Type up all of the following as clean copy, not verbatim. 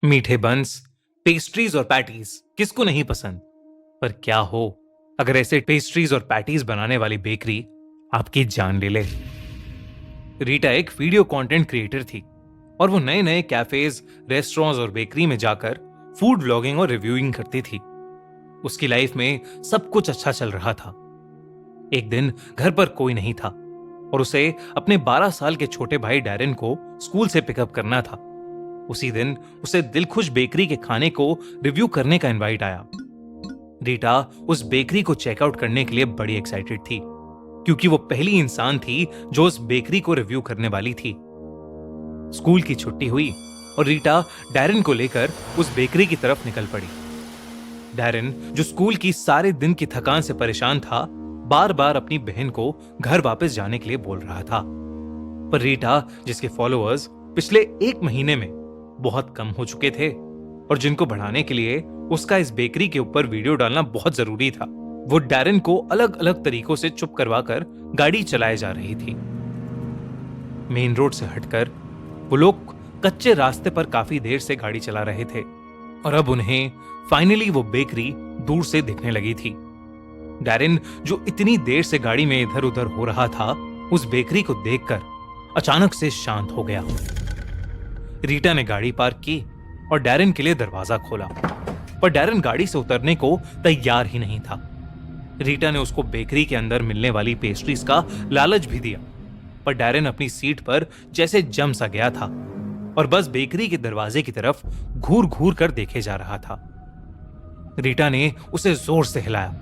मीठे बंस, पेस्ट्रीज और पैटीज किसको नहीं पसंद। पर क्या हो अगर ऐसे पेस्ट्रीज और पैटीज बनाने वाली बेकरी आपकी जान ले ले। रीटा एक वीडियो कंटेंट क्रिएटर थी और वो नए नए कैफेज, रेस्टोरेंट्स और बेकरी में जाकर फूड व्लॉगिंग और रिव्यूइंग करती थी। उसकी लाइफ में सब कुछ अच्छा चल रहा था। एक दिन घर पर कोई नहीं था और उसे अपने 12 साल के छोटे भाई डैरेन को स्कूल से पिकअप करना था। उसी दिन उसे दिलखुश बेकरी के खाने को रिव्यू करने का इनवाइट आया। रीटा उस बेकरी को चेकआउट करने के लिए बड़ी एक्साइटेड थी क्योंकि वो पहली इंसान थी जो उस बेकरी को रिव्यू करने वाली थी। स्कूल की छुट्टी हुई और रीटा डैरेन को लेकर उस बेकरी की तरफ निकल पड़ी। डैरेन, जो स्कूल की सारे दिन की थकान से परेशान था, बार बार अपनी बहन को घर वापस जाने के लिए बोल रहा था। पर रीटा, जिसके फॉलोअर्स पिछले एक महीने में बहुत कम हो चुके थे और जिनको बढ़ाने के लिए उसका इस बेकरी के ऊपर वीडियो डालना बहुत जरूरी था, वो डैरेन को अलग अलग तरीकों से चुप करवाकर गाड़ी चलाए जा रही थी। मेन रोड से हटकर वो लोग कच्चे रास्ते पर काफी देर से गाड़ी चला रहे थे और अब उन्हें फाइनली वो बेकरी दूर से दिखने लगी थी। डैरेन, जो इतनी देर से गाड़ी में इधर उधर हो रहा था, उस बेकरी को देखकर अचानक से शांत हो गया। रीटा ने गाड़ी पार्क की और डैरेन के लिए दरवाजा खोला, पर डैरेन गाड़ी से उतरने को तैयार ही नहीं था। रीटा ने उसको बेकरी के अंदर मिलने वाली पेस्ट्रीज का लालच भी दिया, पर डैरेन अपनी सीट पर जैसे जम सा गया था और बस बेकरी के दरवाजे की तरफ घूर घूर कर देखे जा रहा था। रीटा ने उसे जोर से हिलाया,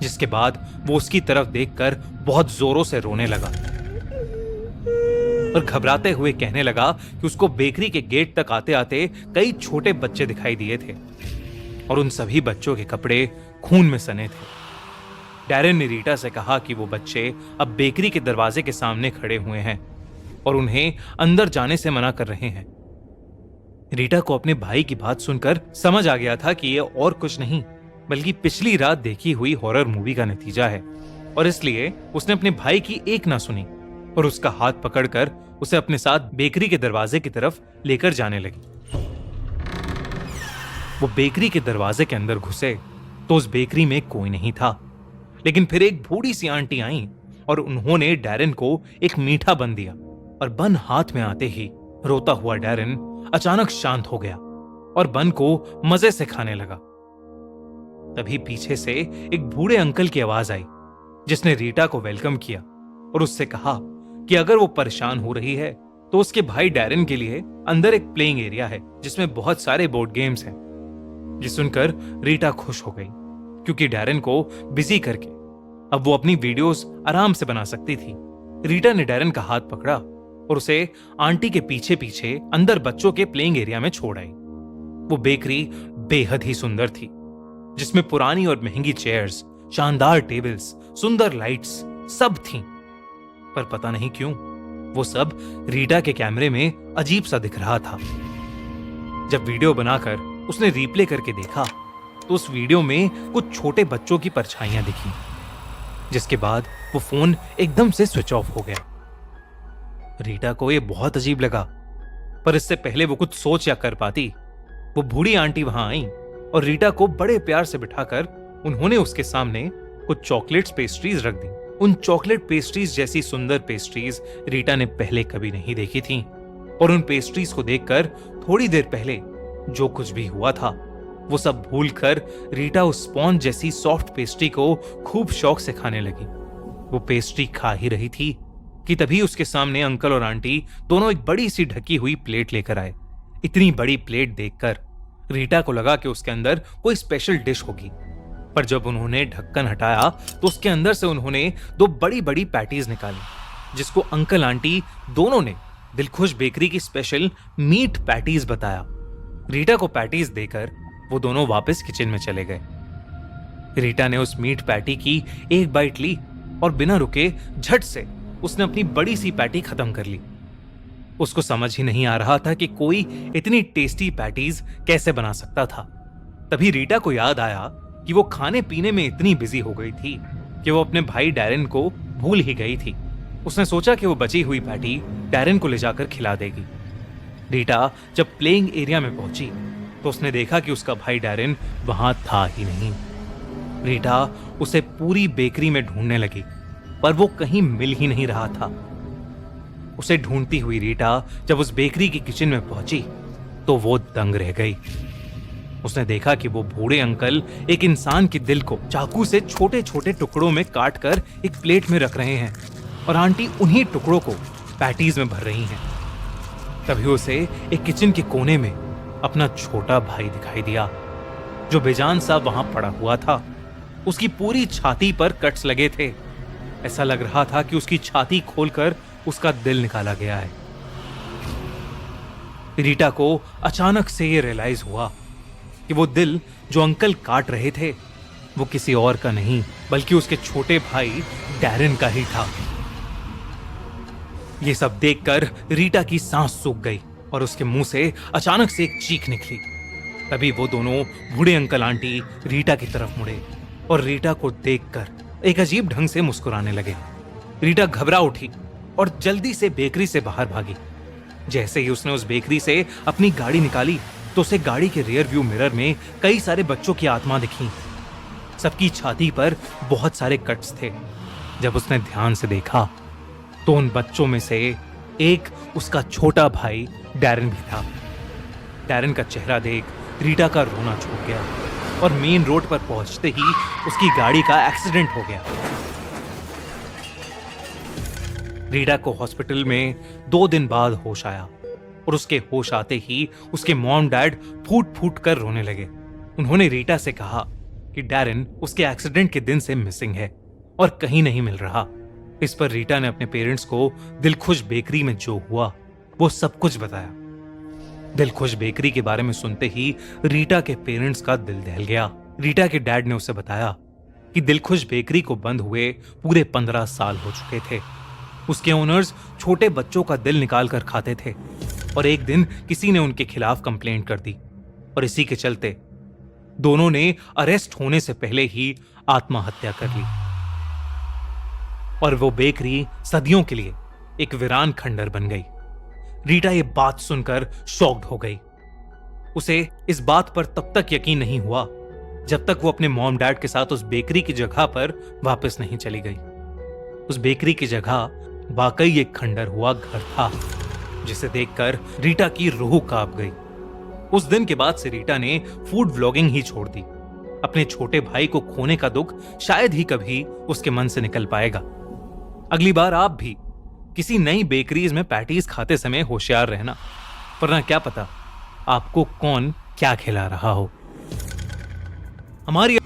जिसके बाद वो उसकी तरफ देखकर बहुत जोरों से रोने लगा और घबराते हुए कहने लगा कि उसको बेकरी के गेट तक आते आते कई छोटे बच्चे दिखाई दिए थे और उन सभी बच्चों के कपड़े खून में सने थे। डैरेन ने रीटा से कहा कि वो बच्चे अब बेकरी के दरवाजे के सामने खड़े हुए हैं और उन्हें अंदर जाने से मना कर रहे हैं। रीटा को अपने भाई की बात सुनकर समझ आ गया था कि ये और कुछ नहीं बल्कि पिछली रात देखी हुई हॉरर मूवी का नतीजा है और इसलिए उसने अपने भाई की एक ना सुनी और उसका हाथ पकड़कर उसे अपने साथ बेकरी के दरवाजे की तरफ लेकर जाने लगी। वो बेकरी के दरवाजे के अंदर घुसे तो उस बेकरी में कोई नहीं था, लेकिन फिर एक बूढ़ी सी आंटी आई और उन्होंने डैरेन को एक मीठा बन दिया और बन हाथ में आते ही रोता हुआ डैरेन अचानक शांत हो गया और बन को मजे से खाने लगा। तभी पीछे से एक बूढ़े अंकल की आवाज आई जिसने रीटा को वेलकम किया और उससे कहा कि अगर वो परेशान हो रही है तो उसके भाई डैरेन के लिए अंदर एक प्लेइंग एरिया है जिसमें बहुत सारे बोर्ड गेम्स हैं। ये सुनकर रीटा खुश हो गई क्योंकि डैरेन को बिजी करके अब वो अपनी वीडियोस आराम से बना सकती थी। रीटा ने डैरेन का हाथ पकड़ा और उसे आंटी के पीछे पीछे अंदर बच्चों के प्लेइंग एरिया में छोड़ आई। वो बेकरी बेहद ही सुंदर थी, जिसमें पुरानी और महंगी चेयर्स, शानदार टेबल्स, सुंदर लाइट्स सब थीं। पर पता नहीं क्यों वो सब रीटा के कैमरे में अजीब सा दिख रहा था। जब वीडियो बनाकर उसने रिप्ले करके देखा तो उस वीडियो में कुछ छोटे बच्चों की परछाइयां दिखी, जिसके बाद वो फोन एकदम से स्विच ऑफ हो गया। रीटा को ये बहुत अजीब लगा, पर इससे पहले वो कुछ सोच या कर पाती, वो बूढ़ी आंटी वहां आई और रीटा को बड़े प्यार से बिठाकर उन्होंने उसके सामने कुछ चॉकलेट्स पेस्ट्रीज रख दी। उन चॉकलेट पेस्ट्रीज जैसी सुंदर पेस्ट्रीज रीटा ने पहले कभी नहीं देखी थी और उन पेस्ट्रीज को देखकर थोड़ी देर पहले जो कुछ भी हुआ था वो सब भूलकर रीटा उस स्पॉन्ज जैसी सॉफ्ट पेस्ट्री को खूब शौक से खाने लगी। वो पेस्ट्री खा ही रही थी कि तभी उसके सामने अंकल और आंटी दोनों एक बड़ी सी ढकी हुई प्लेट लेकर आए। इतनी बड़ी प्लेट देखकर रीटा को लगा कि उसके अंदर कोई स्पेशल डिश होगी, पर जब उन्होंने ढक्कन हटाया तो उसके अंदर से उन्होंने 2 बड़ी बड़ी पैटीज निकाली, जिसको अंकल आंटी दोनों ने दिलखुश बेकरी की स्पेशल मीट पैटीज बताया। रीटा को पैटीज देकर वो दोनों वापस किचन में चले गए। रीटा ने उस मीट पैटी की एक बाइट ली और बिना रुके झट से उसने अपनी बड़ी सी पैटी खत्म कर ली। उसको समझ ही नहीं आ रहा था कि कोई इतनी टेस्टी पैटीज कैसे बना सकता था। तभी रीटा को याद आया कि वो खाने पीने में इतनी बिजी हो गई थी कि वो अपने भाई डैरेन को भूल ही गई थी। उसने सोचा कि वो बची हुई पैटी डैरेन को ले जाकर खिला देगी। रीटा जब प्लेइंग एरिया में पहुंची तो उसने देखा कि उसका भाई डैरेन वहां था ही नहीं। रीटा उसे पूरी बेकरी में ढूंढने लगी, पर वो कहीं मिल ही नहीं रहा था। उसे ढूंढती हुई रीटा जब उस बेकरी की किचन में पहुंची तो वो दंग रह गई। उसने देखा कि वो बूढ़े अंकल एक इंसान के दिल को चाकू से छोटे छोटे टुकड़ों में काट कर एक प्लेट में रख रहे हैं और आंटी उन्हीं टुकड़ों को पैटीज में भर रही हैं। तभी उसे एक किचन के कोने में अपना छोटा भाई दिखाई दिया, जो बेजान सा वहां पड़ा हुआ था। उसकी पूरी छाती पर कट्स लगे थे। ऐसा लग रहा था कि उसकी छाती खोलकर उसका दिल निकाला गया है। रीटा को अचानक से यह रियलाइज हुआ कि वो दिल जो अंकल काट रहे थे वो किसी और का नहीं बल्कि उसके छोटे भाई डैरेन का ही था। ये सब देखकर रीटा की सांस सूख गई और उसके मुंह से अचानक से एक चीख निकली। तभी वो दोनों बूढ़े अंकल आंटी रीटा की तरफ मुड़े और रीटा को देखकर एक अजीब ढंग से मुस्कुराने लगे। रीटा घबरा उठी और जल्दी से बेकरी से बाहर भागी। जैसे ही उसने उस बेकरी से अपनी गाड़ी निकाली तो उसे गाड़ी के रियर व्यू मिरर में कई सारे बच्चों की आत्मा दिखी। सबकी छाती पर बहुत सारे कट्स थे। जब उसने ध्यान से देखा तो उन बच्चों में से एक उसका छोटा भाई डैरेन भी था। डैरेन का चेहरा देख रीटा का रोना छूट गया और मेन रोड पर पहुंचते ही उसकी गाड़ी का एक्सीडेंट हो गया। रीटा को हॉस्पिटल में 2 दिन बाद होश आया और उसके होश आते ही उसके मॉम डैड फूट फूट कर रोने लगे। उन्होंने रीटा से कहा कि डैरेन उसके एक्सीडेंट के दिन से मिसिंग है और कहीं नहीं मिल रहा। इस पर रीटा ने अपने पेरेंट्स को दिलखुश बेकरी में जो हुआ वो सब कुछ बताया। दिलखुश बेकरी के बारे में सुनते ही रीटा के पेरेंट्स का दिल दहल गया। रीटा के डैड ने उसे बताया कि दिलखुश बेकरी को बंद हुए पूरे 15 साल हो चुके थे। उसके ओनर्स छोटे बच्चों का दिल निकाल कर खाते थे और एक दिन किसी ने उनके खिलाफ कंप्लेंट कर दी और इसी के चलते दोनों ने अरेस्ट होने से पहले ही आत्महत्या कर ली और वो बेकरी सदियों के लिए एक वीरान खंडर बन गई। रीटा ये बात सुनकर शॉक्ड हो गई। उसे इस बात पर तब तक यकीन नहीं हुआ जब तक वो अपने मॉम डैड के साथ उस बेकरी की जगह पर वापस नहीं चली गई। उस बेकरी की जगह वाकई एक खंडर हुआ घर था, जिसे देखकर रीटा की रूह कांप गई। उस दिन के बाद से रीटा ने फूड व्लॉगिंग ही छोड़ दी। अपने छोटे भाई को खोने का दुख शायद ही कभी उसके मन से निकल पाएगा। अगली बार आप भी किसी नई बेकरीज में पैटीज खाते समय होशियार रहना, वरना क्या पता आपको कौन क्या खिला रहा हो। हमारी